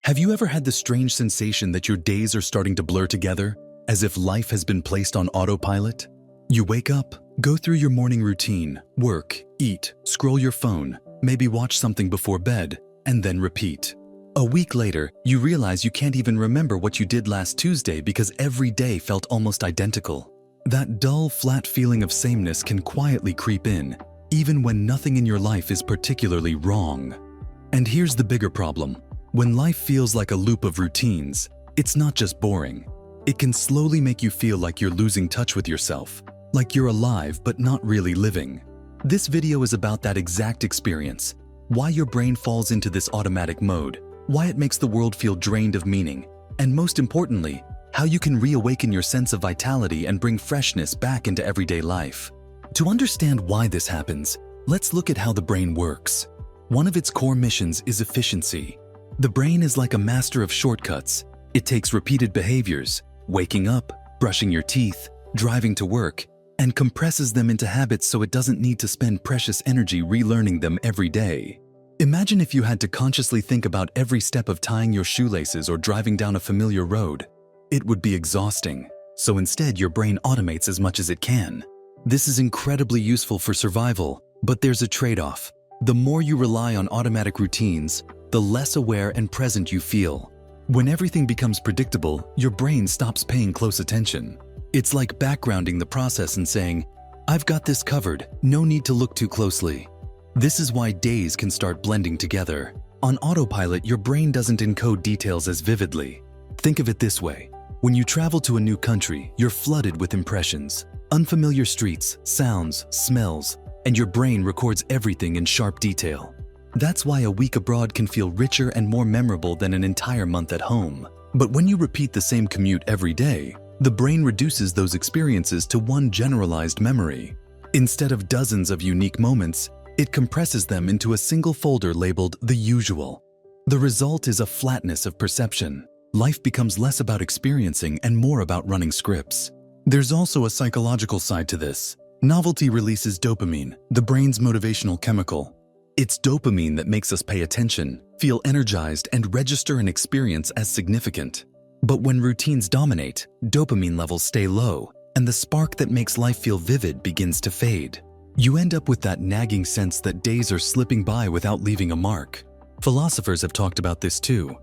Have you ever had the strange sensation that your days are starting to blur together, as if life has been placed on autopilot? You wake up, go through your morning routine, work, eat, scroll your phone, maybe watch something before bed, and then repeat. A week later, you realize you can't even remember what you did last Tuesday because every day felt almost identical. That dull, flat feeling of sameness can quietly creep in, even when nothing in your life is particularly wrong. And here's the bigger problem. When life feels like a loop of routines, it's not just boring. It can slowly make you feel like you're losing touch with yourself, like you're alive but not really living. This video is about that exact experience, why your brain falls into this automatic mode, why it makes the world feel drained of meaning, and most importantly, how you can reawaken your sense of vitality and bring freshness back into everyday life. To understand why this happens, let's look at how the brain works. One of its core missions is efficiency. The brain is like a master of shortcuts. It takes repeated behaviors, waking up, brushing your teeth, driving to work, and compresses them into habits so it doesn't need to spend precious energy relearning them every day. Imagine if you had to consciously think about every step of tying your shoelaces or driving down a familiar road. It would be exhausting. So instead, your brain automates as much as it can. This is incredibly useful for survival, but there's a trade-off. The more you rely on automatic routines, the less aware and present you feel. When everything becomes predictable, your brain stops paying close attention. It's like backgrounding the process and saying, "I've got this covered, no need to look too closely." This is why days can start blending together. On autopilot, your brain doesn't encode details as vividly. Think of it this way. When you travel to a new country, you're flooded with impressions, unfamiliar streets, sounds, smells, and your brain records everything in sharp detail. That's why a week abroad can feel richer and more memorable than an entire month at home. But when you repeat the same commute every day, the brain reduces those experiences to one generalized memory. Instead of dozens of unique moments, it compresses them into a single folder labeled "the usual." The result is a flatness of perception. Life becomes less about experiencing and more about running scripts. There's also a psychological side to this. Novelty releases dopamine, the brain's motivational chemical. It's dopamine that makes us pay attention, feel energized, and register an experience as significant. But when routines dominate, dopamine levels stay low, and the spark that makes life feel vivid begins to fade. You end up with that nagging sense that days are slipping by without leaving a mark. Philosophers have talked about this too.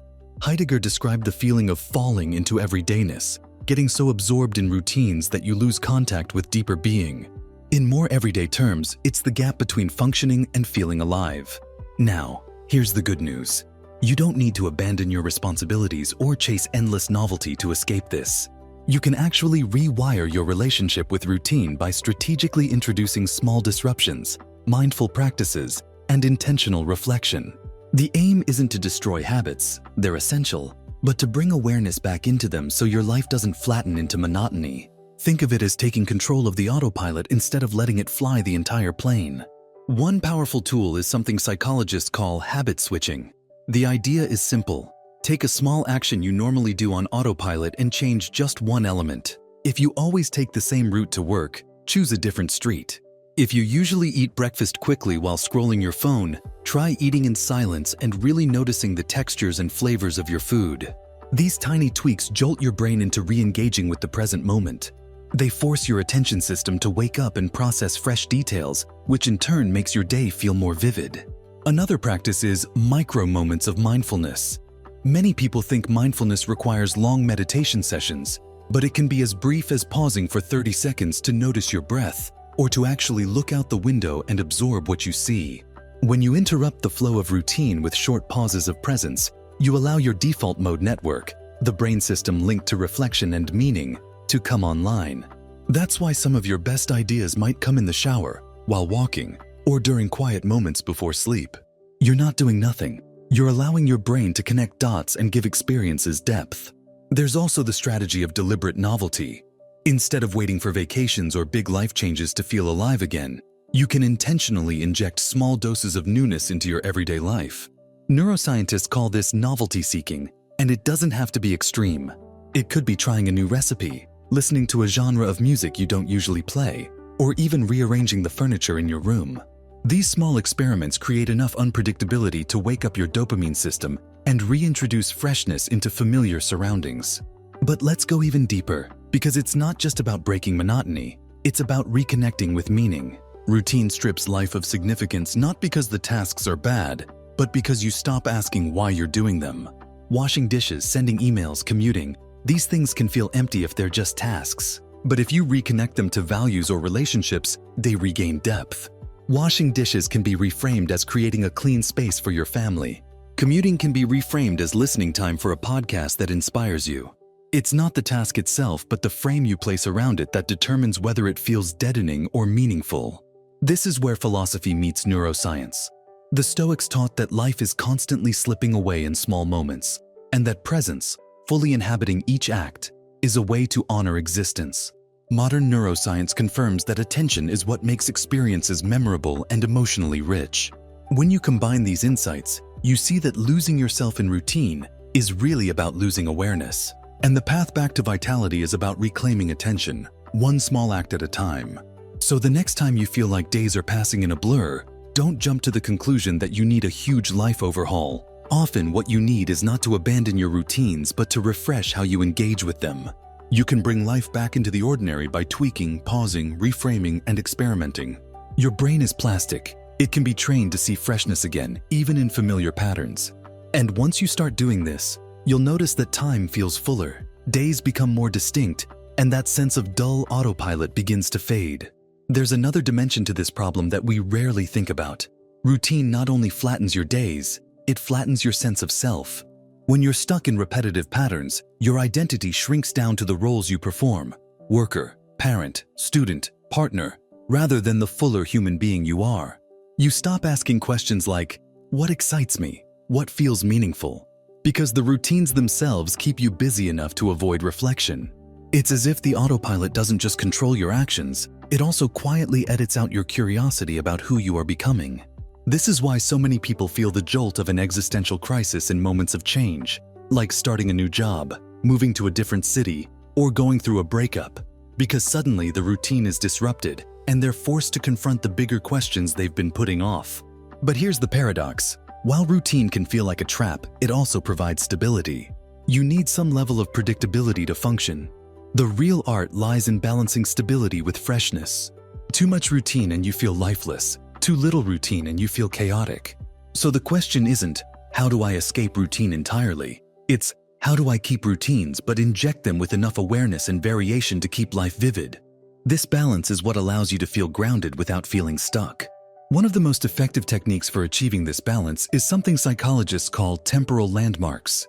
Heidegger described the feeling of falling into everydayness, getting so absorbed in routines that you lose contact with deeper being. In more everyday terms, it's the gap between functioning and feeling alive. Now, here's the good news. You don't need to abandon your responsibilities or chase endless novelty to escape this. You can actually rewire your relationship with routine by strategically introducing small disruptions, mindful practices, and intentional reflection. The aim isn't to destroy habits, they're essential, but to bring awareness back into them so your life doesn't flatten into monotony. Think of it as taking control of the autopilot instead of letting it fly the entire plane. One powerful tool is something psychologists call habit switching. The idea is simple. Take a small action you normally do on autopilot and change just one element. If you always take the same route to work, choose a different street. If you usually eat breakfast quickly while scrolling your phone, try eating in silence and really noticing the textures and flavors of your food. These tiny tweaks jolt your brain into re-engaging with the present moment. They force your attention system to wake up and process fresh details, which in turn makes your day feel more vivid. Another practice is micro moments of mindfulness. Many people think mindfulness requires long meditation sessions, but it can be as brief as pausing for 30 seconds to notice your breath, or to actually look out the window and absorb what you see. When you interrupt the flow of routine with short pauses of presence, you allow your default mode network, the brain system linked to reflection and meaning, to come online. That's why some of your best ideas might come in the shower, while walking, or during quiet moments before sleep. You're not doing nothing. You're allowing your brain to connect dots and give experiences depth. There's also the strategy of deliberate novelty. Instead of waiting for vacations or big life changes to feel alive again, you can intentionally inject small doses of newness into your everyday life. Neuroscientists call this novelty seeking, and it doesn't have to be extreme. It could be trying a new recipe, listening to a genre of music you don't usually play, or even rearranging the furniture in your room. These small experiments create enough unpredictability to wake up your dopamine system and reintroduce freshness into familiar surroundings. But let's go even deeper, because it's not just about breaking monotony, it's about reconnecting with meaning. Routine strips life of significance not because the tasks are bad, but because you stop asking why you're doing them. Washing dishes, sending emails, commuting, these things can feel empty if they're just tasks. But if you reconnect them to values or relationships, they regain depth. Washing dishes can be reframed as creating a clean space for your family. Commuting can be reframed as listening time for a podcast that inspires you. It's not the task itself, but the frame you place around it that determines whether it feels deadening or meaningful. This is where philosophy meets neuroscience. The Stoics taught that life is constantly slipping away in small moments, and that presence, fully inhabiting each act, is a way to honor existence. Modern neuroscience confirms that attention is what makes experiences memorable and emotionally rich. When you combine these insights, you see that losing yourself in routine is really about losing awareness. And the path back to vitality is about reclaiming attention, one small act at a time. So the next time you feel like days are passing in a blur, don't jump to the conclusion that you need a huge life overhaul. Often what you need is not to abandon your routines, but to refresh how you engage with them. You can bring life back into the ordinary by tweaking, pausing, reframing, and experimenting. Your brain is plastic. It can be trained to see freshness again, even in familiar patterns. And once you start doing this, you'll notice that time feels fuller, days become more distinct, and that sense of dull autopilot begins to fade. There's another dimension to this problem that we rarely think about. Routine not only flattens your days, it flattens your sense of self. When you're stuck in repetitive patterns, your identity shrinks down to the roles you perform: worker, parent, student, partner, rather than the fuller human being you are. You stop asking questions like, what excites me? What feels meaningful? Because the routines themselves keep you busy enough to avoid reflection. It's as if the autopilot doesn't just control your actions, it also quietly edits out your curiosity about who you are becoming. This is why so many people feel the jolt of an existential crisis in moments of change, like starting a new job, moving to a different city, or going through a breakup, because suddenly the routine is disrupted and they're forced to confront the bigger questions they've been putting off. But here's the paradox. While routine can feel like a trap, it also provides stability. You need some level of predictability to function. The real art lies in balancing stability with freshness. Too much routine and you feel lifeless. Too little routine and you feel chaotic. So the question isn't, how do I escape routine entirely? It's, how do I keep routines but inject them with enough awareness and variation to keep life vivid? This balance is what allows you to feel grounded without feeling stuck. One of the most effective techniques for achieving this balance is something psychologists call temporal landmarks.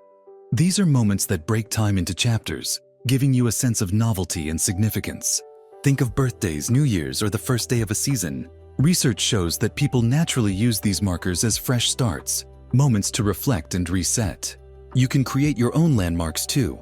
These are moments that break time into chapters, giving you a sense of novelty and significance. Think of birthdays, New Year's, or the first day of a season. Research shows that people naturally use these markers as fresh starts, moments to reflect and reset. You can create your own landmarks too.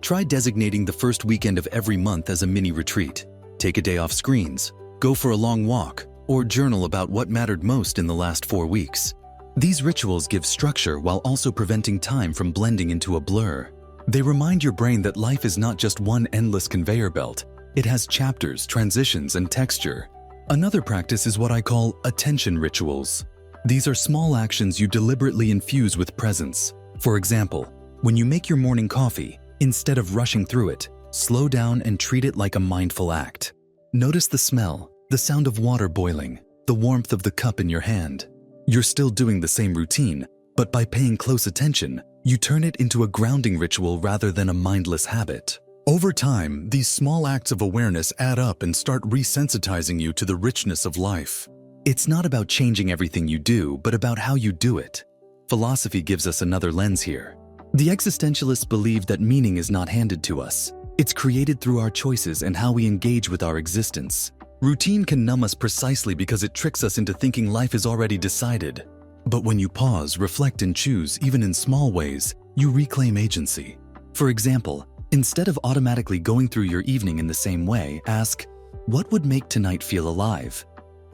Try designating the first weekend of every month as a mini retreat. Take a day off screens, go for a long walk, or journal about what mattered most in the last 4 weeks. These rituals give structure while also preventing time from blending into a blur. They remind your brain that life is not just one endless conveyor belt. It has chapters, transitions, and texture. Another practice is what I call attention rituals. These are small actions you deliberately infuse with presence. For example, when you make your morning coffee, instead of rushing through it, slow down and treat it like a mindful act. Notice the smell, the sound of water boiling, the warmth of the cup in your hand. You're still doing the same routine, but by paying close attention, you turn it into a grounding ritual rather than a mindless habit. Over time, these small acts of awareness add up and start resensitizing you to the richness of life. It's not about changing everything you do, but about how you do it. Philosophy gives us another lens here. The existentialists believe that meaning is not handed to us. It's created through our choices and how we engage with our existence. Routine can numb us precisely because it tricks us into thinking life is already decided. But when you pause, reflect, and choose, even in small ways, you reclaim agency. For example, instead of automatically going through your evening in the same way, ask, what would make tonight feel alive?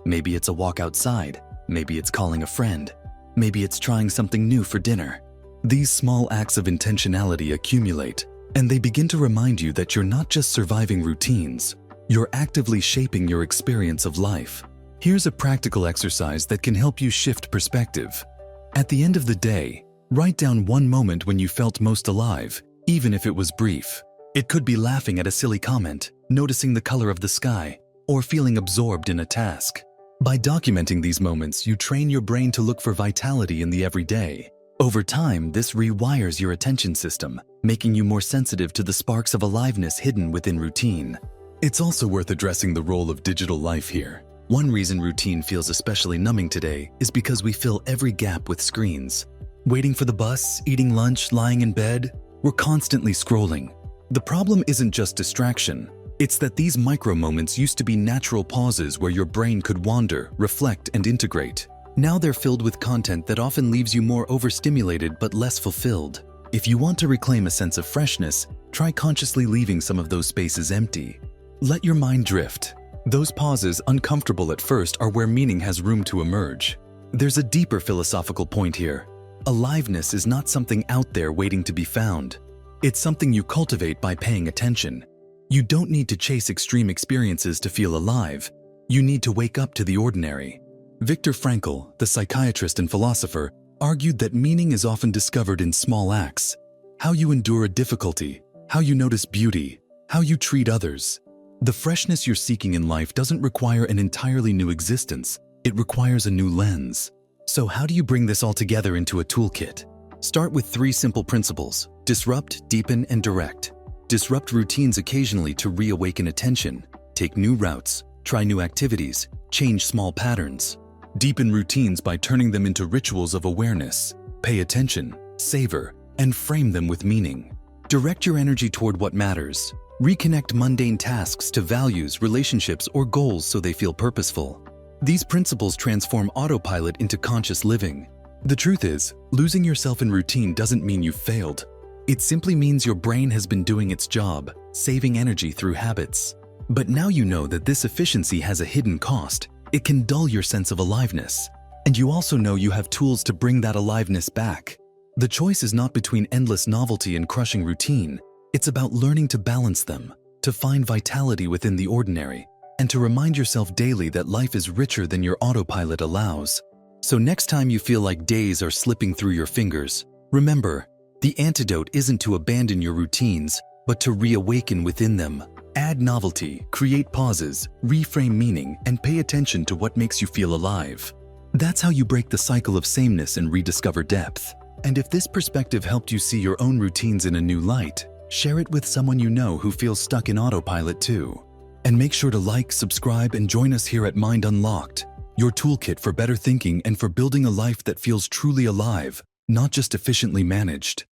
Maybe it's a walk outside. Maybe it's calling a friend. Maybe it's trying something new for dinner. These small acts of intentionality accumulate, and they begin to remind you that you're not just surviving routines, you're actively shaping your experience of life. Here's a practical exercise that can help you shift perspective. At the end of the day, write down one moment when you felt most alive, even if it was brief. It could be laughing at a silly comment, noticing the color of the sky, or feeling absorbed in a task. By documenting these moments, you train your brain to look for vitality in the everyday. Over time, this rewires your attention system, making you more sensitive to the sparks of aliveness hidden within routine. It's also worth addressing the role of digital life here. One reason routine feels especially numbing today is because we fill every gap with screens. Waiting for the bus, eating lunch, lying in bed, we're constantly scrolling. The problem isn't just distraction. It's that these micro moments used to be natural pauses where your brain could wander, reflect, and integrate. Now they're filled with content that often leaves you more overstimulated but less fulfilled. If you want to reclaim a sense of freshness, try consciously leaving some of those spaces empty. Let your mind drift. Those pauses, uncomfortable at first, are where meaning has room to emerge. There's a deeper philosophical point here. Aliveness is not something out there waiting to be found. It's something you cultivate by paying attention. You don't need to chase extreme experiences to feel alive. You need to wake up to the ordinary. Viktor Frankl, the psychiatrist and philosopher, argued that meaning is often discovered in small acts. How you endure a difficulty, how you notice beauty, how you treat others. The freshness you're seeking in life doesn't require an entirely new existence. It requires a new lens. So how do you bring this all together into a toolkit? Start with 3 simple principles: disrupt, deepen, and direct. Disrupt routines occasionally to reawaken attention. Take new routes, try new activities, change small patterns. Deepen routines by turning them into rituals of awareness. Pay attention, savor, and frame them with meaning. Direct your energy toward what matters. Reconnect mundane tasks to values, relationships, or goals so they feel purposeful. These principles transform autopilot into conscious living. The truth is, losing yourself in routine doesn't mean you've failed. It simply means your brain has been doing its job, saving energy through habits. But now you know that this efficiency has a hidden cost. It can dull your sense of aliveness. And you also know you have tools to bring that aliveness back. The choice is not between endless novelty and crushing routine. It's about learning to balance them, to find vitality within the ordinary, and to remind yourself daily that life is richer than your autopilot allows. So next time you feel like days are slipping through your fingers, remember, the antidote isn't to abandon your routines, but to reawaken within them. Add novelty, create pauses, reframe meaning, and pay attention to what makes you feel alive. That's how you break the cycle of sameness and rediscover depth. And if this perspective helped you see your own routines in a new light, share it with someone you know who feels stuck in autopilot too. And make sure to like, subscribe, and join us here at Mind Unlocked, your toolkit for better thinking and for building a life that feels truly alive, not just efficiently managed.